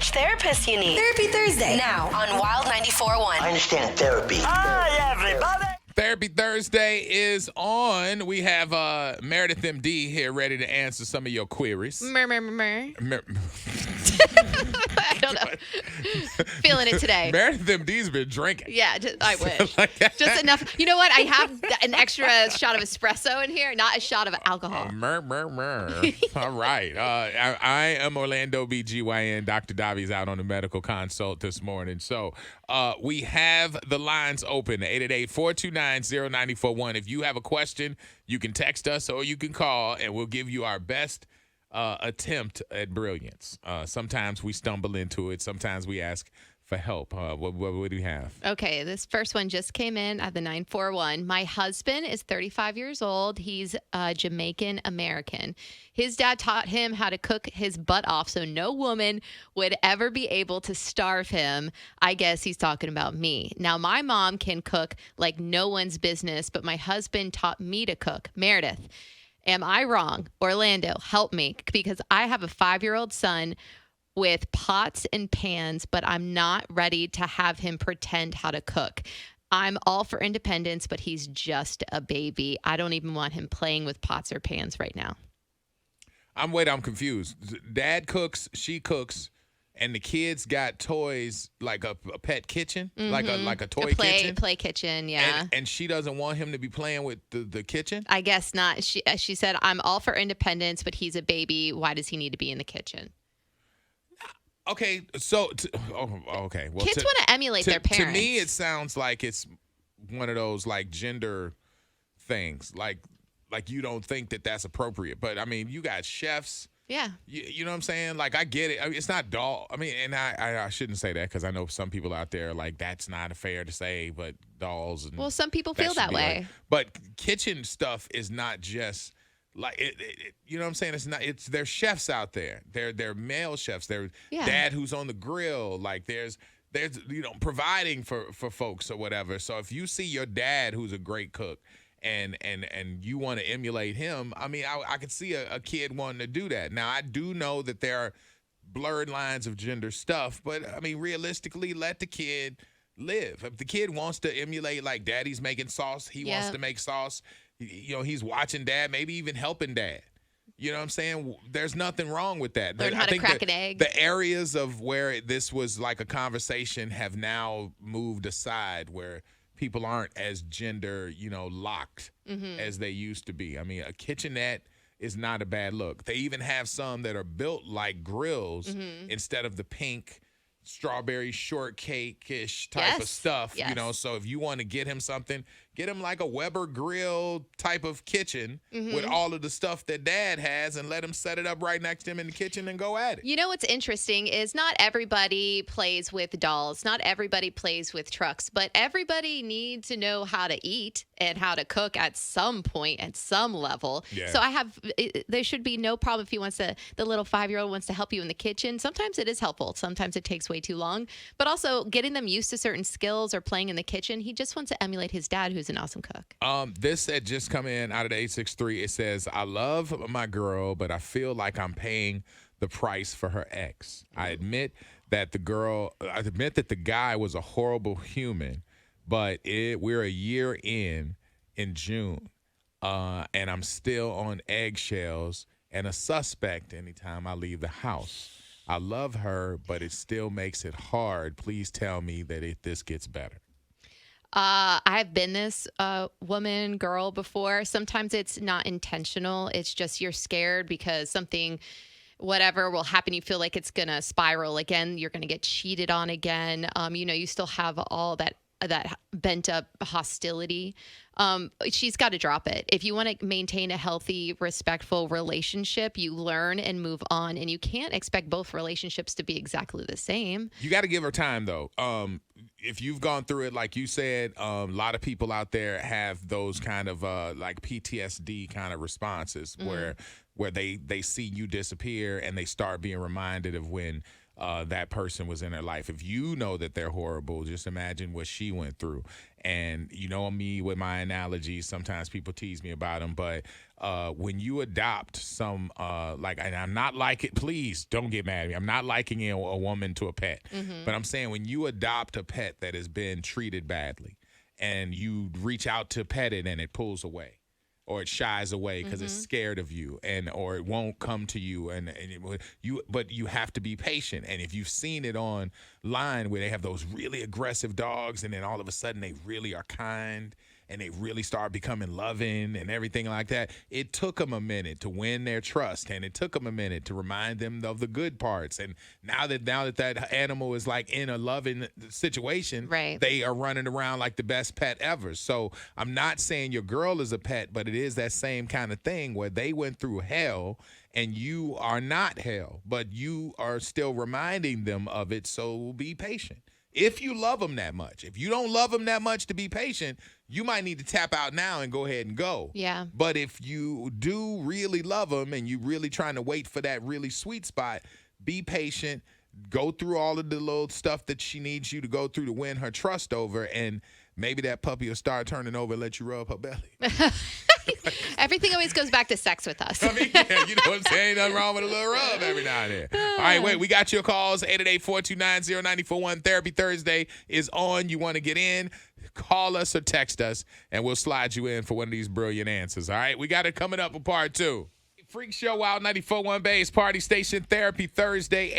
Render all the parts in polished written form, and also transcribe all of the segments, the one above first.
which therapist you need. Therapy Thursday. Now on Wild 94.1. I understand therapy. Hi, everybody. Therapy Thursday is on. We have Meredith MD here ready to answer some of your queries. I don't know. Feeling it today. Meredith MD's been drinking. Yeah, I wish. Just enough. You know what? I have an extra shot of espresso in here, not a shot of alcohol. All right. I am Orlando BGYN. Dr. Davi's out on the medical consult this morning. So we have the lines open, 888-429-0941. If you have a question, you can text us or you can call, and we'll give you our best attempt at brilliance. Sometimes we stumble into it. Sometimes we ask for help. What do you have? Okay, this first one just came in at the 941. My husband is 35 years old. He's Jamaican American. His dad taught him how to cook his butt off so no woman would ever be able to starve him. I guess he's talking about me. Now, my mom can cook like no one's business, but my husband taught me to cook. Meredith, am I wrong? Orlando, help me, because I have a 5-year-old son with pots and pans, but I'm not ready to have him pretend how to cook. I'm all for independence, but he's just a baby. I don't even want him playing with pots or pans right now. I'm confused. Dad cooks, she cooks, and the kids got toys like a pet kitchen, like a toy kitchen. Play kitchen, yeah. And she doesn't want him to be playing with the kitchen? I guess not. She said, I'm all for independence, but he's a baby. Why does he need to be in the kitchen? Okay, so okay. Well, kids want to emulate their parents. To me, it sounds like it's one of those like gender things, like you don't think that that's appropriate. But I mean, you got chefs. Yeah. You know what I'm saying? Like, I get it. I mean, it's not doll. I mean, and I shouldn't say that because I know some people out there like that's not fair to say, but dolls. And well, some people feel that way. But kitchen stuff is not just. Like you know what I'm saying? It's not. It's there's chefs out there. They're male chefs. They're dad who's on the grill. Like there's providing for folks or whatever. So if you see your dad who's a great cook and you want to emulate him, I mean I could see a kid wanting to do that. Now I do know that there are blurred lines of gender stuff, but I mean realistically, let the kid live. If the kid wants to emulate like daddy's making sauce, he wants to make sauce. You know, he's watching dad, maybe even helping dad. You know what I'm saying? There's nothing wrong with that. Learn how to crack an egg. The areas of where this was like a conversation have now moved aside where people aren't as gender, locked as they used to be. I mean, a kitchenette is not a bad look. They even have some that are built like grills instead of the pink strawberry shortcake-ish type of stuff, so if you want to get him something, get him like a Weber grill type of kitchen with all of the stuff that dad has and let him set it up right next to him in the kitchen and go at it. You know what's interesting is not everybody plays with dolls, not everybody plays with trucks, but everybody needs to know how to eat and how to cook at some point, at some level. Yeah. So there should be no problem if the little 5-year-old wants to help you in the kitchen. Sometimes it is helpful. Sometimes it takes way too long. But also getting them used to certain skills or playing in the kitchen. He just wants to emulate his dad, who's an awesome cook. This had just come in out of the 863. It says, I love my girl, but I feel like I'm paying the price for her ex. I admit that the guy was a horrible human, but we're a year in June, and I'm still on eggshells and a suspect anytime I leave the house. I love her, but it still makes it hard. Please tell me that this gets better. I've been this girl before. Sometimes it's not intentional. It's just you're scared because something, whatever will happen. You feel like it's going to spiral again. You're going to get cheated on again. You still have all that bent up hostility. She's got to drop it. If you want to maintain a healthy, respectful relationship, you learn and move on, and you can't expect both relationships to be exactly the same. You got to give her time, though. If you've gone through it, like you said, a lot of people out there have those kind of like PTSD kind of responses where they see you disappear and they start being reminded of when that person was in her life. If you know that they're horrible, just imagine what she went through. And you know me with my analogies, sometimes people tease me about them, but when you adopt some, and I'm not like it, please don't get mad at me. I'm not likening a woman to a pet, but I'm saying when you adopt a pet that has been treated badly and you reach out to pet it and it pulls away, or it shies away because it's scared of you, or it won't come to you, but you have to be patient. And if you've seen it online where they have those really aggressive dogs, and then all of a sudden they really are kind and they really start becoming loving and everything like that, it took them a minute to win their trust, and it took them a minute to remind them of the good parts. And now that animal is like in a loving situation, right, they are running around like the best pet ever. So I'm not saying your girl is a pet, but it is that same kind of thing where they went through hell and you are not hell, but you are still reminding them of it. So be patient. If you love them that much. If you don't love them that much to be patient, you might need to tap out now and go ahead and go. Yeah. But if you do really love them and you're really trying to wait for that really sweet spot, be patient. Go through all of the little stuff that she needs you to go through to win her trust over, and maybe that puppy will start turning over and let you rub her belly. Everything always goes back to sex with us. I mean, yeah, you know what I'm saying? Ain't nothing wrong with a little rub every now and then. All right, wait, we got your calls. 888-429-0941. Therapy Thursday is on. You want to get in? Call us or text us, and we'll slide you in for one of these brilliant answers. All right, we got it coming up for part 2. Freak Show, Wild 94.1 Bay's Party Station, Therapy Thursday,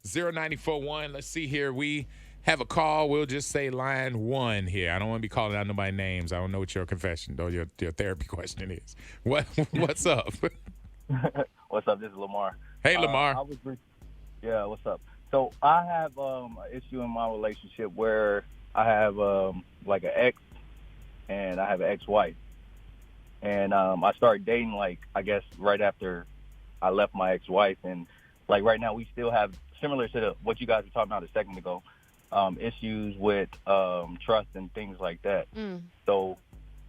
888-429-0941. Let's see here. We have a call. We'll just say line 1 here. I don't want to be calling out nobody's names. I don't know what your confession or your therapy question is. What's up? What's up? This is Lamar. Hey, Lamar. Yeah, what's up? So I have an issue in my relationship where I have like an ex and I have an ex-wife. And I started dating, like, I guess right after I left my ex-wife. And, like, right now we still have, similar to what you guys were talking about a second ago, issues with trust and things like that. So,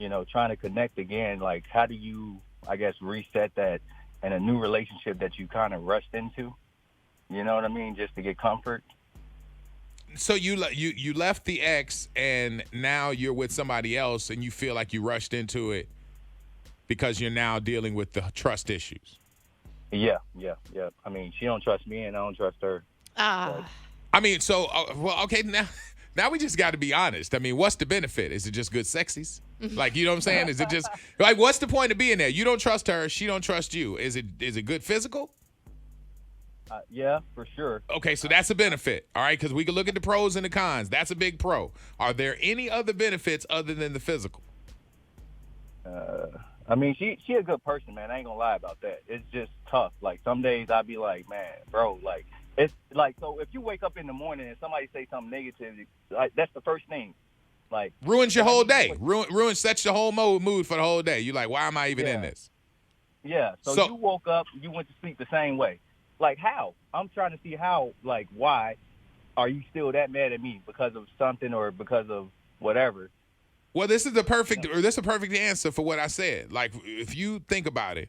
you know, trying to connect again, like, how do you, I guess, reset that in a new relationship that you kind of rushed into? You know what I mean? Just to get comfort. So you left the ex, and now you're with somebody else, and you feel like you rushed into it because you're now dealing with the trust issues. Yeah. I mean, she don't trust me, and I don't trust her. Ah. I mean, so, okay, now we just got to be honest. I mean, what's the benefit? Is it just good sexies? Like, you know what I'm saying? Is it just, like, what's the point of being there? You don't trust her. She don't trust you. Is it good physical? Yeah, for sure. Okay, so that's a benefit, all right? Because we can look at the pros and the cons. That's a big pro. Are there any other benefits other than the physical? I mean, she a good person, man. I ain't gonna lie about that. It's just tough. Like, some days I be like, man, bro, like, it's like, so if you wake up in the morning and somebody say something negative, like, that's the first thing. Like, ruins your whole day. Sets your whole mood for the whole day. You're like, why am I even in this? Yeah. So you woke up, you went to sleep the same way. Like, how? I'm trying to see how, like, why are you still that mad at me because of something or because of whatever? Well, this is a perfect answer for what I said. Like, if you think about it,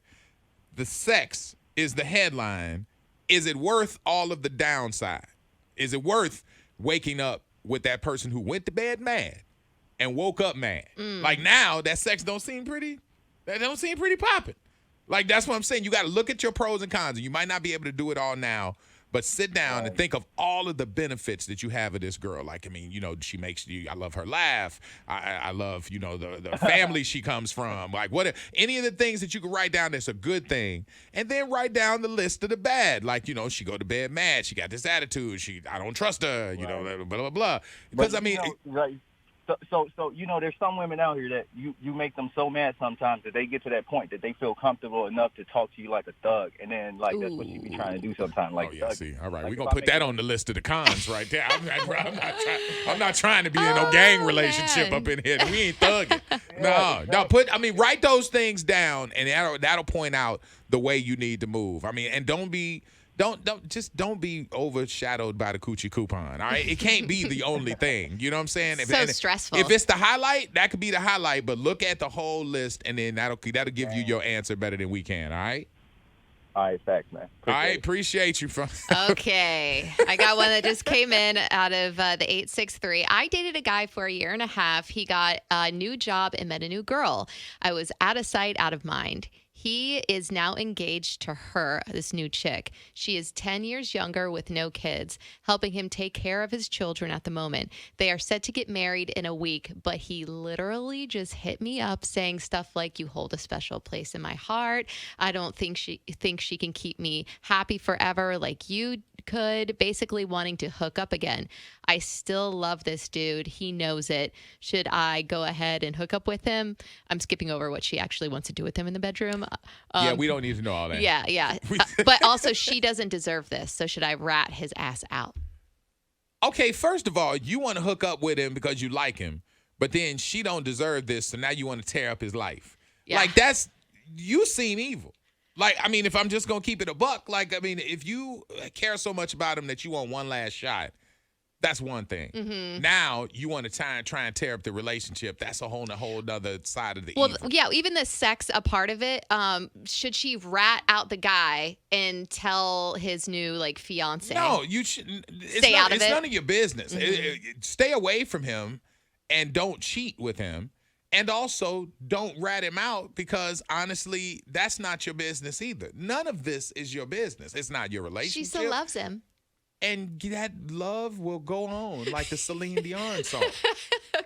the sex is the headline. Is it worth all of the downside? Is it worth waking up with that person who went to bed mad and woke up mad? Like, now that sex don't seem pretty popping. Like, that's what I'm saying. You got to look at your pros and cons. And you might not be able to do it all now, but sit down and think of all of the benefits that you have of this girl. Like, I mean, you know, she makes you, I love her laugh. I love, you know, the family she comes from. Like, what, any of the things that you can write down that's a good thing. And then write down the list of the bad. Like, you know, she go to bed mad. She got this attitude. I don't trust her, you know, blah, blah, blah. Because, I mean. So you know, there's some women out here that you make them so mad sometimes that they get to that point that they feel comfortable enough to talk to you like a thug, and then, like, that's what you be trying to do sometimes. Like, see, all right, like, we're gonna put that on the list of the cons right there. I'm not trying to be in no gang relationship up in here. We ain't thugging. No. Write those things down, and that'll point out the way you need to move. I mean, and don't be overshadowed by the coochie coupon. All right, it can't be the only thing. You know what I'm saying? Stressful. If it's the highlight, that could be the highlight. But look at the whole list, and then that'll give you your answer better than we can. All right. All right, thanks, man. All right, Appreciate it. appreciate you. Okay. I got one that just came in out of the 863. I dated a guy for a year and a half. He got a new job and met a new girl. I was out of sight, out of mind. He is now engaged to her, this new chick. She is 10 years younger with no kids, helping him take care of his children at the moment. They are set to get married in a week, but he literally just hit me up saying stuff like, "You hold a special place in my heart. I don't think she can keep me happy forever like you could," basically wanting to hook up again. I still love this dude. He knows it. Should I go ahead and hook up with him? I'm skipping over what she actually wants to do with him in the bedroom. Yeah, we don't need to know all that. Yeah. But also, she doesn't deserve this. So should I rat his ass out? Okay, first of all, you want to hook up with him because you like him, but then she don't deserve this, so now you want to tear up his life. Yeah. Like, you seem evil. Like, I mean, if I'm just going to keep it a buck, like, I mean, if you care so much about him that you want one last shot, that's one thing. Mm-hmm. Now you want to try and tear up the relationship. That's a whole other side of the evil. Yeah, even the sex a part of it. Should she rat out the guy and tell his new fiance? No, you shouldn't. Stay out of it. It's none of your business. Mm-hmm. Stay away from him and don't cheat with him. And also, don't rat him out because, honestly, that's not your business either. None of this is your business. It's not your relationship. She still loves him. And that love will go on like the Celine Dion song.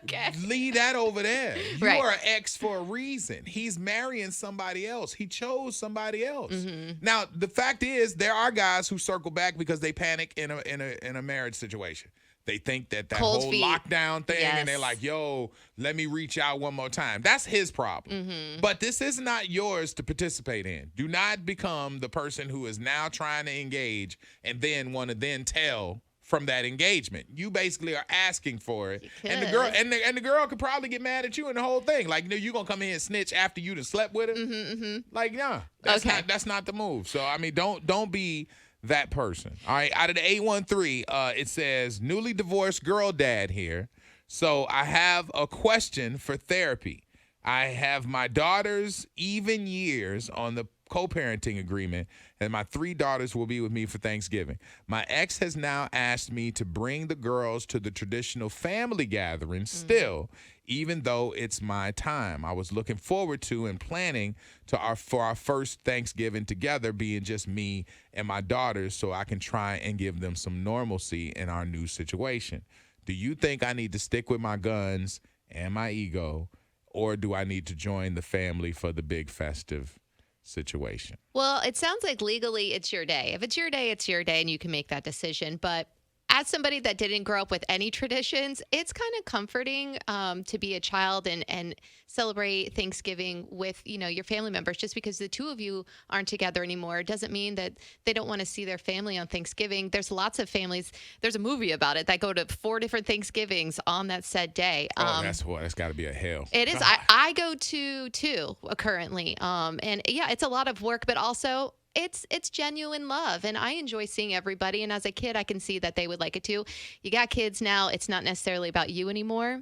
Okay. Leave that over there. You Right. are an ex for a reason. He's marrying somebody else. He chose somebody else. Mm-hmm. Now, the fact is, there are guys who circle back because they panic in a marriage situation. They think that Cold whole feet. lockdown thing, Yes. and they're like, yo, let me reach out one more time. That's his problem. Mm-hmm. But this is not yours to participate in. Do not become the person who is now trying to engage and then want to then tell from that engagement. You basically are asking for it. And the girl could probably get mad at you and the whole thing. Like, you gonna come in and snitch after you done slept with him? Mm-hmm, mm-hmm. Like, nah. That's not the move. So I mean, don't be that person. All right. Out of the 813, it says newly divorced girl dad here. So I have a question for therapy. I have my daughter's even years on the co-parenting agreement, and my 3 daughters will be with me for Thanksgiving. My ex has now asked me to bring the girls to the traditional family gathering still, even though it's my time. I was looking forward to and planning for our first Thanksgiving together being just me and my daughters so I can try and give them some normalcy in our new situation. Do you think I need to stick with my guns and my ego, or do I need to join the family for the big festive situation? Well, it sounds like legally it's your day. If it's your day, it's your day, and you can make that decision. But as somebody that didn't grow up with any traditions, it's kind of comforting to be a child and celebrate Thanksgiving with, your family members. Just because the two of you aren't together anymore doesn't mean that they don't want to see their family on Thanksgiving. There's lots of families. There's a movie about it that go to 4 different Thanksgivings on that said day. That's got to be a hell. It is. I go to 2 currently. And yeah, it's a lot of work, but also it's genuine love, and I enjoy seeing everybody. And as a kid, I can see that they would like it too. You got kids now; it's not necessarily about you anymore.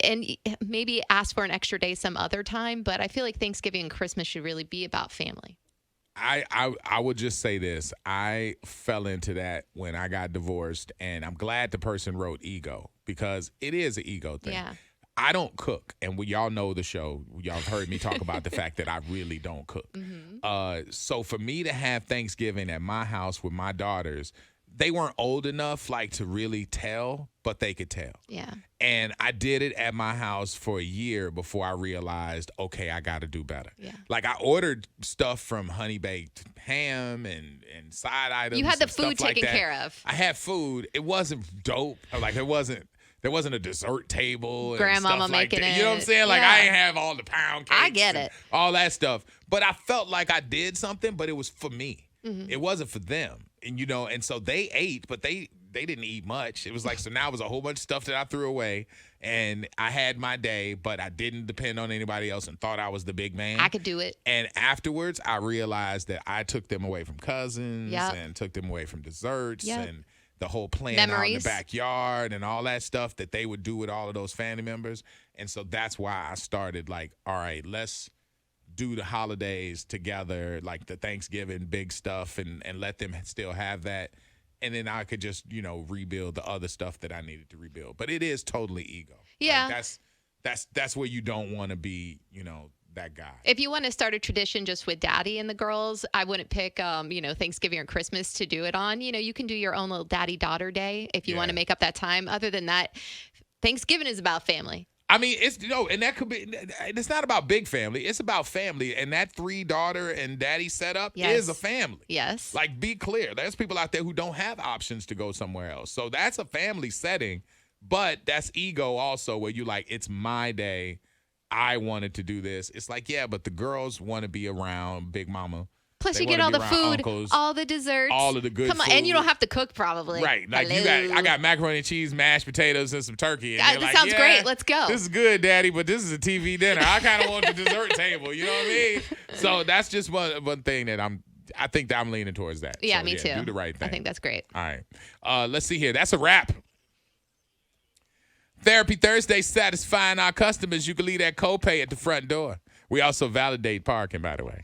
And maybe ask for an extra day some other time. But I feel like Thanksgiving and Christmas should really be about family. I would just say this. I fell into that when I got divorced, and I'm glad the person wrote ego because it is an ego thing. Yeah. I don't cook, and y'all know the show. Y'all have heard me talk about the fact that I really don't cook. Mm-hmm. So for me to have Thanksgiving at my house with my daughters, they weren't old enough to really tell, but they could tell. Yeah. And I did it at my house for a year before I realized, okay, I got to do better. Yeah. I ordered stuff from Honey Baked Ham and side items. You had the food taken care of. I had food. It wasn't dope. There wasn't a dessert table and grandmama stuff like making that. it. You know what I'm saying? I ain't have all the pound cakes. I get it. All that stuff. But I felt like I did something, but it was for me. Mm-hmm. It wasn't for them. And so they ate, but they didn't eat much. It was so now it was a whole bunch of stuff that I threw away, and I had my day, but I didn't depend on anybody else and thought I was the big man. I could do it. And afterwards, I realized that I took them away from cousins and took them away from desserts and the whole playing out in the backyard and all that stuff that they would do with all of those family members. And so that's why I started all right, let's do the holidays together, like the Thanksgiving big stuff, and let them still have that. And then I could just, rebuild the other stuff that I needed to rebuild. But it is totally ego. Yeah. Like that's where you don't want to be, that guy. If you want to start a tradition just with daddy and the girls, I wouldn't pick, Thanksgiving or Christmas to do it on. You can do your own little daddy-daughter day if you want to make up that time. Other than that, Thanksgiving is about family. I mean, and that could be, it's not about big family. It's about family. And that 3-daughter and daddy setup is a family. Yes. Like, be clear. There's people out there who don't have options to go somewhere else. So that's a family setting, but that's ego also, where you like, it's my day. I wanted to do this. It's like, yeah, but the girls want to be around Big Mama. Plus, They you get wanna all be the around food, uncles, all the desserts. all of the good Come on, food. and you don't have to cook probably. Right. Like, I got macaroni and cheese, mashed potatoes, and some turkey. And That like, sounds great. Let's go. This is good, Daddy, but this is a TV dinner. I kind of want the dessert table. You know what I mean? So that's just one thing that I think that I'm leaning towards that. Yeah, So, me too. Do the right thing. I think that's great. All right. Let's see here. That's a wrap. Therapy Thursday, satisfying our customers. You can leave that copay at the front door. We also validate parking, by the way.